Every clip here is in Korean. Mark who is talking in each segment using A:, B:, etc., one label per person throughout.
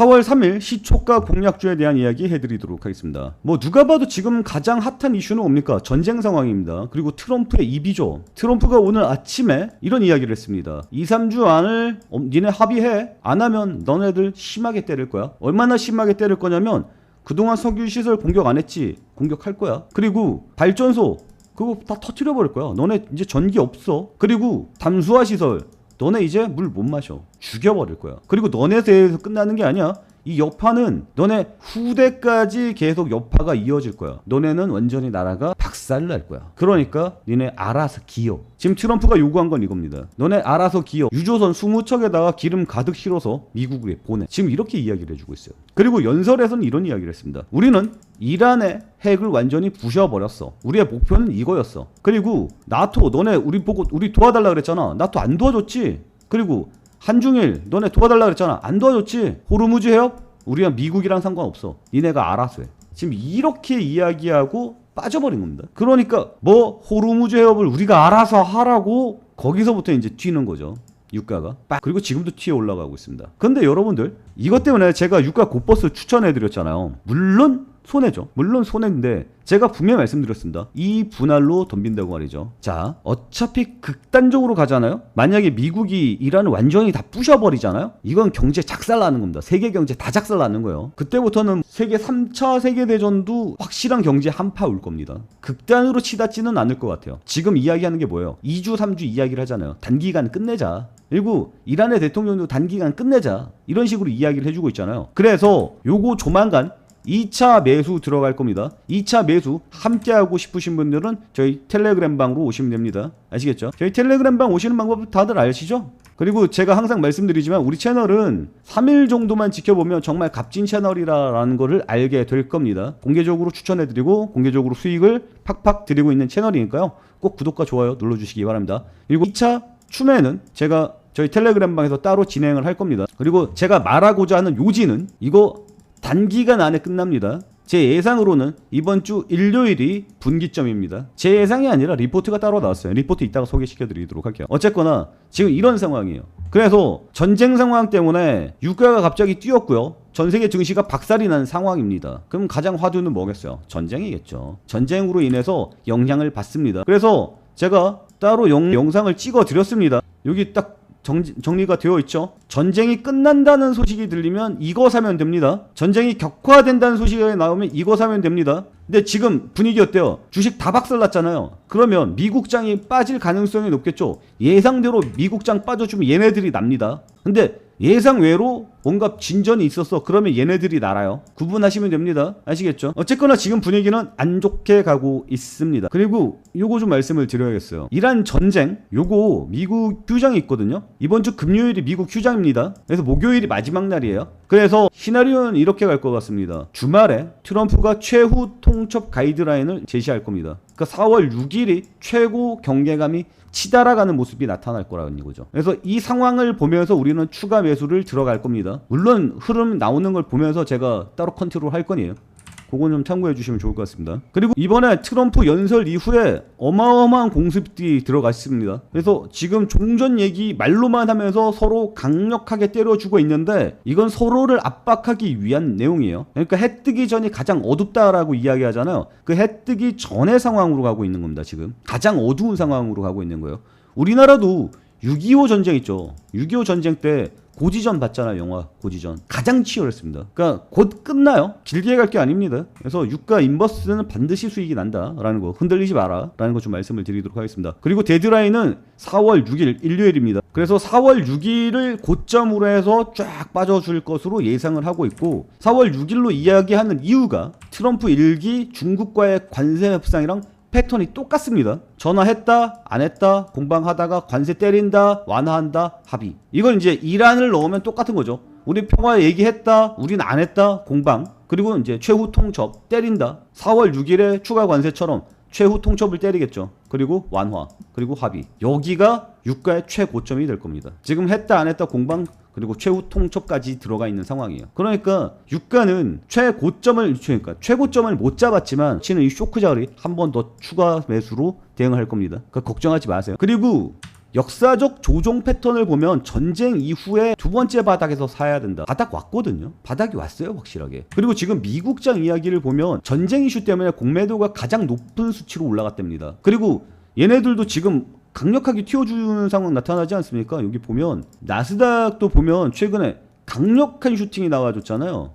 A: 4월 3일 시초가 공략주에 대한 이야기 해드리도록 하겠습니다. 뭐 누가 봐도 지금 가장 핫한 이슈는 뭡니까? 전쟁 상황입니다. 그리고 트럼프의 입이죠. 트럼프가 오늘 아침에 이런 이야기를 했습니다. 2, 3주 안을 니네 합의해. 안 하면 너네들 심하게 때릴 거야. 얼마나 심하게 때릴 거냐면 그동안 석유시설 공격 안 했지? 공격할 거야. 그리고 발전소 그거 다 터뜨려 버릴 거야. 너네 이제 전기 없어. 그리고 담수화 시설 너네 이제 물 못 마셔. 죽여버릴 거야. 그리고 너네 대해서 끝나는 게 아니야. 이 여파는 너네 후대까지 계속 여파가 이어질 거야. 너네는 완전히 나라가 박살날 거야. 그러니까 니네 알아서 기어. 지금 트럼프가 요구한 건 이겁니다. 너네 알아서 기어. 유조선 20척에다가 기름 가득 실어서 미국에 보내. 지금 이렇게 이야기를 해주고 있어요. 그리고 연설에서는 이런 이야기를 했습니다. 우리는 이란의 핵을 완전히 부셔버렸어. 우리의 목표는 이거였어. 그리고 나토 너네 우리 보고 우리 도와달라 그랬잖아. 나토 안 도와줬지. 그리고 한중일 너네 도와달라 그랬잖아. 안 도와줬지. 호르무즈 해협 우리랑 미국이랑 상관없어. 니네가 알아서 해. 지금 이렇게 이야기하고 빠져버린 겁니다. 그러니까 뭐 호르무즈 해협을 우리가 알아서 하라고 거기서부터 이제 튀는 거죠. 유가가 그리고 지금도 튀어 올라가고 있습니다. 근데 여러분들 이것 때문에 제가 유가 곧버스 추천해드렸잖아요. 물론 손해죠. 물론 손해인데 제가 분명히 말씀드렸습니다. 이 분할로 덤빈다고 말이죠. 자, 어차피 극단적으로 가잖아요. 만약에 미국이 이란을 완전히 다 부셔버리잖아요. 이건 경제 작살나는 겁니다. 세계 경제 다 작살나는 거예요. 그때부터는 세계 3차 세계대전도 확실한 경제 한파 올 겁니다. 극단으로 치닫지는 않을 것 같아요. 지금 이야기하는 게 뭐예요? 2주 3주 이야기를 하잖아요. 단기간 끝내자. 그리고 이란의 대통령도 단기간 끝내자. 이런 식으로 이야기를 해주고 있잖아요. 그래서 요거 조만간 2차 매수 들어갈 겁니다. 2차 매수 함께하고 싶으신 분들은 저희 텔레그램 방으로 오시면 됩니다. 아시겠죠? 저희 텔레그램 방 오시는 방법 다들 아시죠? 그리고 제가 항상 말씀드리지만 우리 채널은 3일 정도만 지켜보면 정말 값진 채널이라는 거를 알게 될 겁니다. 공개적으로 추천해드리고 공개적으로 수익을 팍팍 드리고 있는 채널이니까요. 꼭 구독과 좋아요 눌러주시기 바랍니다. 그리고 2차 추매는 제가 저희 텔레그램 방에서 따로 진행을 할 겁니다. 그리고 제가 말하고자 하는 요지는 이거 단기간 안에 끝납니다. 제 예상으로는 이번 주 일요일이 분기점입니다. 제 예상이 아니라 리포트가 따로 나왔어요. 리포트 이따가 소개시켜 드리도록 할게요. 어쨌거나 지금 이런 상황이에요. 그래서 전쟁 상황 때문에 유가가 갑자기 뛰었고요. 전 세계 증시가 박살이 난 상황입니다. 그럼 가장 화두는 뭐겠어요? 전쟁이겠죠. 전쟁으로 인해서 영향을 받습니다. 그래서 제가 따로 영상을 찍어 드렸습니다. 여기 딱 정리가 되어 있죠. 전쟁이 끝난다는 소식이 들리면 이거 사면 됩니다. 전쟁이 격화된다는 소식이 나오면 이거 사면 됩니다. 근데 지금 분위기 어때요? 주식 다 박살났잖아요. 그러면 미국장이 빠질 가능성이 높겠죠. 예상대로 미국장 빠져주면 얘네들이 납니다. 근데 예상 외로 뭔가 진전이 있었어. 그러면 얘네들이 날아요. 구분하시면 됩니다. 아시겠죠? 어쨌거나 지금 분위기는 안 좋게 가고 있습니다. 그리고 요거 좀 말씀을 드려야겠어요. 이란 전쟁 요거 미국 휴장이 있거든요. 이번 주 금요일이 미국 휴장입니다. 그래서 목요일이 마지막 날이에요. 그래서 시나리오는 이렇게 갈 것 같습니다. 주말에 트럼프가 최후 통첩 가이드라인을 제시할 겁니다. 그러니까 4월 6일이 최고 경계감이 치달아가는 모습이 나타날 거라는 이거죠. 그래서 이 상황을 보면서 우리는 추가 매수를 들어갈 겁니다. 물론 흐름 나오는 걸 보면서 제가 따로 컨트롤 할 거니에요. 그건 좀 참고해 주시면 좋을 것 같습니다. 그리고 이번에 트럼프 연설 이후에 어마어마한 공습들이 들어갔습니다. 그래서 지금 종전 얘기 말로만 하면서 서로 강력하게 때려주고 있는데 이건 서로를 압박하기 위한 내용이에요. 그러니까 해 뜨기 전이 가장 어둡다라고 이야기하잖아요. 그 해 뜨기 전의 상황으로 가고 있는 겁니다. 지금 가장 어두운 상황으로 가고 있는 거예요. 우리나라도 6.25 전쟁 있죠. 6.25 전쟁 때 고지전 봤잖아요. 영화 고지전 가장 치열했습니다. 그러니까 곧 끝나요. 길게 갈 게 아닙니다. 그래서 유가 인버스는 반드시 수익이 난다라는 거 흔들리지 마라 라는 거 좀 말씀을 드리도록 하겠습니다. 그리고 데드라인은 4월 6일 일요일입니다. 그래서 4월 6일을 고점으로 해서 쫙 빠져줄 것으로 예상을 하고 있고 4월 6일로 이야기하는 이유가 트럼프 1기 중국과의 관세 협상이랑 패턴이 똑같습니다. 전화했다 안 했다 공방하다가 관세 때린다 완화한다 합의. 이건 이제 이란을 넣으면 똑같은 거죠. 우리 평화 얘기했다 우린 안 했다 공방. 그리고 이제 최후 통첩 때린다. 4월 6일에 추가 관세처럼 최후 통첩을 때리겠죠. 그리고 완화 그리고 합의. 여기가 유가의 최고점이 될 겁니다. 지금 했다 안 했다 공방 그리고 최후 통첩까지 들어가 있는 상황이에요. 그러니까 유가는 최고점을 못 잡았지만 치는 이 쇼크 자리 한 번 더 추가 매수로 대응할 겁니다. 그러니까 걱정하지 마세요. 그리고 역사적 조정 패턴을 보면 전쟁 이후에 두 번째 바닥에서 사야 된다. 바닥 왔거든요. 바닥이 왔어요, 확실하게. 그리고 지금 미국장 이야기를 보면 전쟁 이슈 때문에 공매도가 가장 높은 수치로 올라갔답니다. 그리고 얘네들도 지금 강력하게 튀어주는 상황 나타나지 않습니까? 여기 보면 나스닥도 보면 최근에 강력한 슈팅이 나와줬잖아요.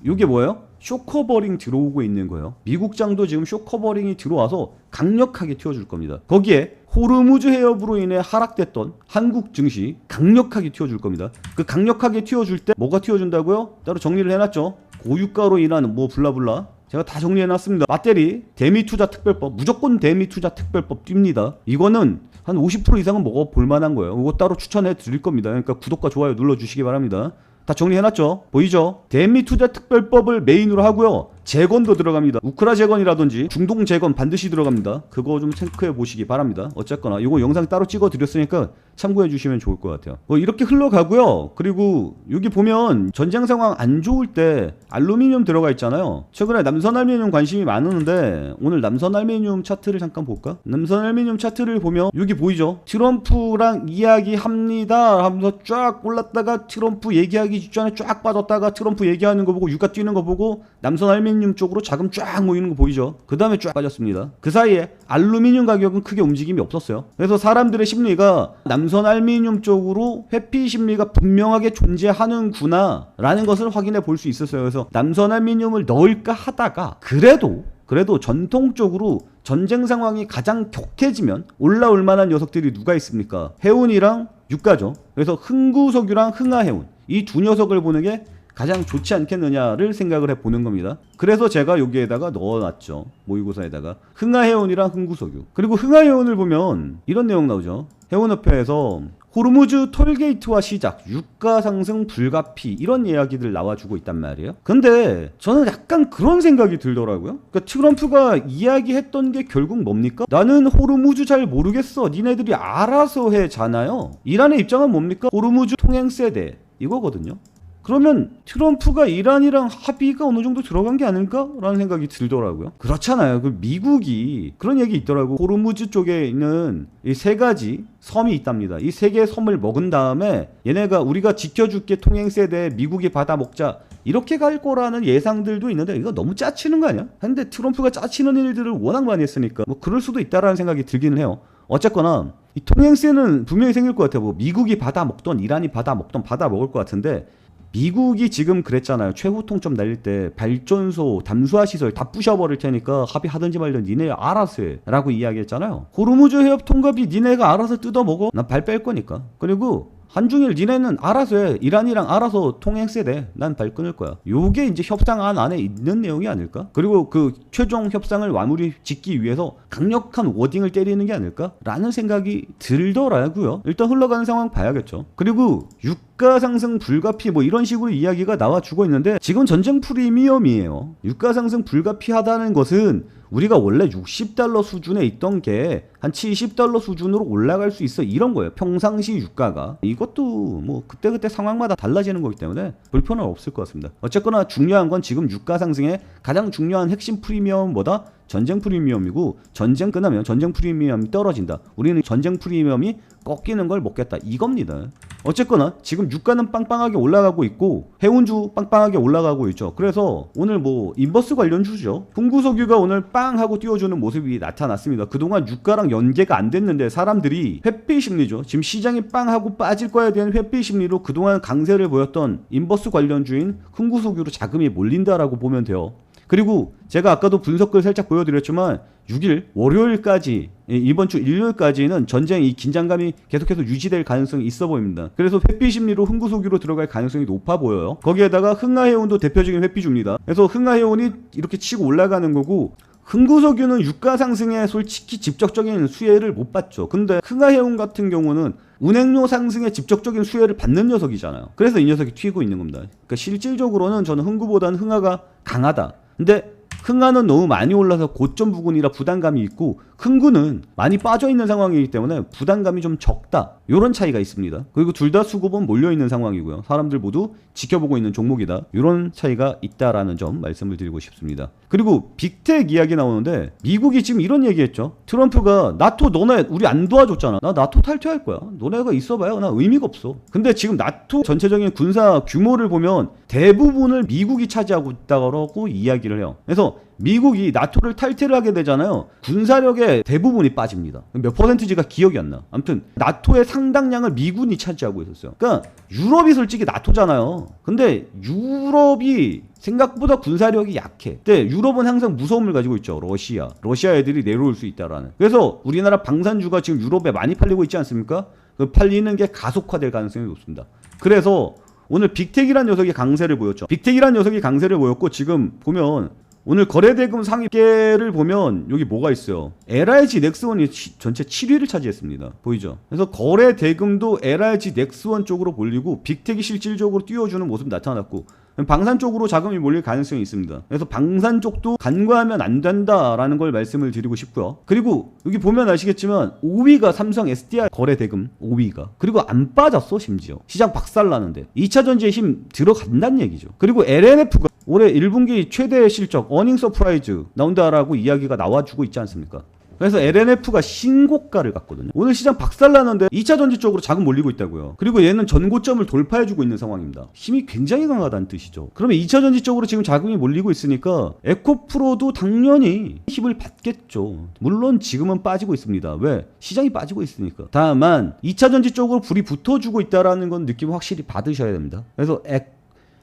A: 요게 뭐예요? 쇼커버링 들어오고 있는 거예요. 미국장도 지금 쇼커버링이 들어와서 강력하게 튀어줄 겁니다. 거기에 호르무즈 해협으로 인해 하락됐던 한국 증시 강력하게 튀어줄 겁니다. 그 강력하게 튀어줄 때 뭐가 튀어준다고요? 따로 정리를 해놨죠. 고유가로 인한 뭐 블라블라 제가 다 정리해놨습니다. 배터리 대미투자특별법, 무조건 대미투자특별법 뜁니다. 이거는 한 50% 이상은 먹어볼 만한 거예요. 이거 따로 추천해 드릴 겁니다. 그러니까 구독과 좋아요 눌러주시기 바랍니다. 다 정리해놨죠? 보이죠? 대미투자특별법을 메인으로 하고요. 재건도 들어갑니다. 우크라 재건이라든지 중동 재건 반드시 들어갑니다. 그거 좀 체크해 보시기 바랍니다. 어쨌거나 이거 영상 따로 찍어 드렸으니까 참고해 주시면 좋을 것 같아요. 이렇게 흘러가고요. 그리고 여기 보면 전쟁 상황 안 좋을 때 알루미늄 들어가 있잖아요. 최근에 남선 알루미늄 관심이 많은데 오늘 남선 알루미늄 차트를 잠깐 볼까? 남선 알루미늄 차트를 보면 여기 보이죠? 트럼프랑 이야기합니다 하면서 쫙 올랐다가 트럼프 얘기하기 직전에 쫙 빠졌다가 트럼프 얘기하는 거 보고 유가 뛰는 거 보고 남선 알루미늄 쪽으로 자금 쫙 모이는 거 보이죠? 그 다음에 쫙 빠졌습니다. 그 사이에 알루미늄 가격은 크게 움직임이 없었어요. 그래서 사람들의 심리가 남선 알루미늄 쪽으로 회피 심리가 분명하게 존재하는구나 라는 것을 확인해 볼 수 있었어요. 그래서 남선 알루미늄을 넣을까 하다가 그래도 전통적으로 전쟁 상황이 가장 격해지면 올라올 만한 녀석들이 누가 있습니까? 해운이랑 유가죠. 그래서 흥구석유랑 흥하해운 이 두 녀석을 보는 게 가장 좋지 않겠느냐를 생각을 해보는 겁니다. 그래서 제가 여기에다가 넣어놨죠. 모의고사에다가 흥하해운이랑 흥구석유. 그리고 흥하해운을 보면 이런 내용 나오죠. 해운협회에서 호르무즈 톨게이트와 시작, 유가 상승 불가피 이런 이야기들 나와주고 있단 말이에요. 근데 저는 약간 그런 생각이 들더라고요. 그러니까 트럼프가 이야기했던 게 결국 뭡니까? 나는 호르무즈 잘 모르겠어. 니네들이 알아서 해잖아요. 이란의 입장은 뭡니까? 호르무즈 통행세대 이거거든요. 그러면 트럼프가 이란이랑 합의가 어느 정도 들어간 게 아닐까라는 생각이 들더라고요. 그렇잖아요. 그 미국이 그런 얘기 있더라고. 호르무즈 쪽에 있는 이 세 가지 섬이 있답니다. 이 세 개의 섬을 먹은 다음에 얘네가 우리가 지켜줄게 통행세대 미국이 받아 먹자 이렇게 갈 거라는 예상들도 있는데 이거 너무 짜치는 거 아니야? 근데 트럼프가 짜치는 일들을 워낙 많이 했으니까 뭐 그럴 수도 있다라는 생각이 들기는 해요. 어쨌거나 이 통행세는 분명히 생길 것 같아요. 뭐 미국이 받아 먹던 이란이 받아 먹던 받아 먹을 것 같은데 미국이 지금 그랬잖아요. 최후 통점 날릴 때 발전소, 담수화 시설 다 부셔버릴 테니까 합의하든지 말든지 니네 알아서 해 라고 이야기했잖아요. 호르무즈 해협 통갑이 니네가 알아서 뜯어먹어. 난 발 뺄 거니까. 그리고 한중일 니네는 알아서 해. 이란이랑 알아서 통행세 돼. 난 발 끊을 거야. 요게 이제 협상안 안에 있는 내용이 아닐까? 그리고 그 최종 협상을 마무리 짓기 위해서 강력한 워딩을 때리는 게 아닐까? 라는 생각이 들더라고요. 일단 흘러가는 상황 봐야겠죠. 그리고 유가 상승 불가피 뭐 이런 식으로 이야기가 나와주고 있는데 지금 전쟁 프리미엄이에요. 유가 상승 불가피하다는 것은 우리가 원래 $60 수준에 있던 게 한 $70 수준으로 올라갈 수 있어 이런 거예요. 평상시 유가가. 이것도 뭐 그때그때 상황마다 달라지는 거기 때문에 불편은 없을 것 같습니다. 어쨌거나 중요한 건 지금 유가 상승의 가장 중요한 핵심 프리미엄은 뭐다? 전쟁 프리미엄이고 전쟁 끝나면 전쟁 프리미엄이 떨어진다. 우리는 전쟁 프리미엄이 꺾이는 걸 먹겠다 이겁니다. 어쨌거나 지금 유가는 빵빵하게 올라가고 있고 해운주 빵빵하게 올라가고 있죠. 그래서 오늘 뭐 인버스 관련주죠. 흥구석유가 오늘 빵 하고 띄워주는 모습이 나타났습니다. 그동안 유가랑 연계가 안 됐는데 사람들이 회피 심리죠. 지금 시장이 빵 하고 빠질 거에 대한 회피 심리로 그동안 강세를 보였던 인버스 관련주인 흥구석유로 자금이 몰린다라고 보면 돼요. 그리고 제가 아까도 분석글 살짝 보여드렸지만 6일 월요일까지 이번 주 일요일까지는 전쟁 이 긴장감이 계속해서 유지될 가능성이 있어 보입니다. 그래서 회피 심리로 흥구석유로 들어갈 가능성이 높아 보여요. 거기에다가 흥하해운도 대표적인 회피주입니다. 그래서 흥하해운이 이렇게 치고 올라가는 거고 흥구석유는 유가 상승에 솔직히 직접적인 수혜를 못 받죠. 근데 흥하해운 같은 경우는 운행료 상승에 직접적인 수혜를 받는 녀석이잖아요. 그래서 이 녀석이 튀고 있는 겁니다. 그러니까 실질적으로는 저는 흥구보다는 흥하가 강하다. 근데 흥하는 너무 많이 올라서 고점 부근이라 부담감이 있고 흥구는 많이 빠져있는 상황이기 때문에 부담감이 좀 적다. 이런 차이가 있습니다. 그리고 둘 다 수급은 몰려있는 상황이고요. 사람들 모두 지켜보고 있는 종목이다. 이런 차이가 있다라는 점 말씀을 드리고 싶습니다. 그리고 빅텍 이야기 나오는데 미국이 지금 이런 얘기했죠. 트럼프가 나토 너네 우리 안 도와줬잖아. 나 나토 탈퇴할 거야. 너네가 있어봐야 나 의미가 없어. 근데 지금 나토 전체적인 군사 규모를 보면 대부분을 미국이 차지하고 있다고 이야기를 해요. 그래서 미국이 나토를 탈퇴를 하게 되잖아요. 군사력의 대부분이 빠집니다. 몇 퍼센트지가 기억이 안 나. 아무튼 나토의 상당량을 미군이 차지하고 있었어요. 그러니까 유럽이 솔직히 나토잖아요. 근데 유럽이 생각보다 군사력이 약해. 근데 유럽은 항상 무서움을 가지고 있죠. 러시아 애들이 내려올 수 있다라는. 그래서 우리나라 방산주가 지금 유럽에 많이 팔리고 있지 않습니까? 그 팔리는 게 가속화될 가능성이 높습니다. 그래서 오늘 빅텍이라는 녀석이 강세를 보였죠. 빅텍이라는 녀석이 강세를 보였고 지금 보면 오늘 거래대금 상위계를 보면 여기 뭐가 있어요. LIG 넥스원이 전체 7위를 차지했습니다. 보이죠? 그래서 거래대금도 LIG 넥스원 쪽으로 몰리고 빅텍이 실질적으로 띄워주는 모습이 나타났고 방산 쪽으로 자금이 몰릴 가능성이 있습니다. 그래서 방산 쪽도 간과하면 안 된다라는 걸 말씀을 드리고 싶고요. 그리고 여기 보면 아시겠지만 5위가 삼성 SDI 거래대금 5위가. 그리고 안 빠졌어 심지어. 시장 박살나는데. 2차전지에 힘 들어간다는 얘기죠. 그리고 LNF가 올해 1분기 최대 실적 어닝 서프라이즈 나온다라고 이야기가 나와주고 있지 않습니까? 그래서 LNF가 신고가를 갔거든요. 오늘 시장 박살나는데 2차전지 쪽으로 자금 몰리고 있다고요. 그리고 얘는 전고점을 돌파해주고 있는 상황입니다. 힘이 굉장히 강하다는 뜻이죠. 그러면 2차전지 쪽으로 지금 자금이 몰리고 있으니까 에코프로도 당연히 힘을 받겠죠. 물론 지금은 빠지고 있습니다. 왜? 시장이 빠지고 있으니까. 다만 2차전지 쪽으로 불이 붙어주고 있다는 건 느낌 확실히 받으셔야 됩니다. 그래서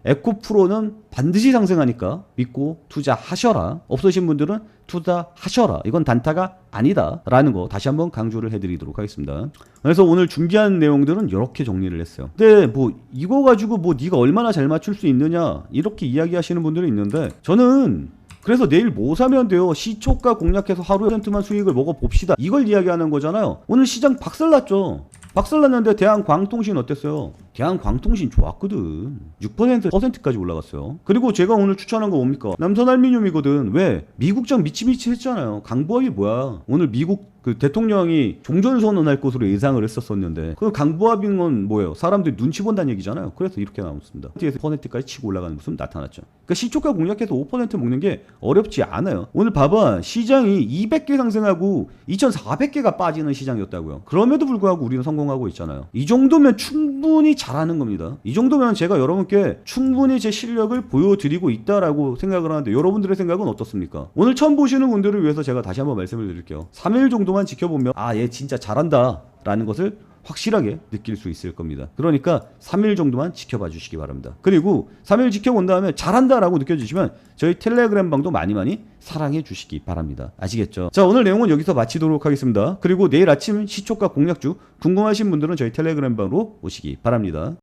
A: 에코프로는 반드시 상승하니까 믿고 투자하셔라. 없으신 분들은 투자하셔라. 이건 단타가 아니다 라는 거 다시 한번 강조를 해드리도록 하겠습니다. 그래서 오늘 준비한 내용들은 이렇게 정리를 했어요. 근데 뭐 이거 가지고 뭐 네가 얼마나 잘 맞출 수 있느냐 이렇게 이야기하시는 분들이 있는데 저는 그래서 내일 뭐 사면 돼요? 시초가 공략해서 하루 1%만 수익을 먹어봅시다. 이걸 이야기하는 거잖아요. 오늘 시장 박살났죠. 박살났는데 대한광통신 어땠어요? 대한광통신 좋았거든. 6%까지 올라갔어요. 그리고 제가 오늘 추천한 거 뭡니까? 남선알미늄이거든. 왜? 미국장 미치미치 했잖아요. 강보합이 뭐야? 오늘 미국 그 대통령이 종전선언할 것으로 예상을 했었는데 그 강보합인 건 뭐예요? 사람들이 눈치 본다는 얘기잖아요. 그래서 이렇게 나왔습니다. 뒤에서 1%까지 치고 올라가는 모습 나타났죠. 그러니까 시초가 공략해서 5% 먹는 게 어렵지 않아요. 오늘 봐봐. 시장이 200개 상승하고 2,400개가 빠지는 시장이었다고요. 그럼에도 불구하고 우리는 성공하고 있잖아요. 이 정도면 충분히 잘하는 겁니다. 이 정도면 제가 여러분께 충분히 제 실력을 보여드리고 있다라고 생각을 하는데 여러분들의 생각은 어떻습니까? 오늘 처음 보시는 분들을 위해서 제가 다시 한번 말씀을 드릴게요. 3일 정도만 지켜보면 아, 얘 진짜 잘한다 라는 것을 확실하게 느낄 수 있을 겁니다. 그러니까 3일 정도만 지켜봐 주시기 바랍니다. 그리고 3일 지켜본 다음에 잘한다라고 느껴지시면 저희 텔레그램 방도 많이 사랑해 주시기 바랍니다. 아시겠죠? 자, 오늘 내용은 여기서 마치도록 하겠습니다. 그리고 내일 아침 시초가 공략주 궁금하신 분들은 저희 텔레그램 방으로 오시기 바랍니다.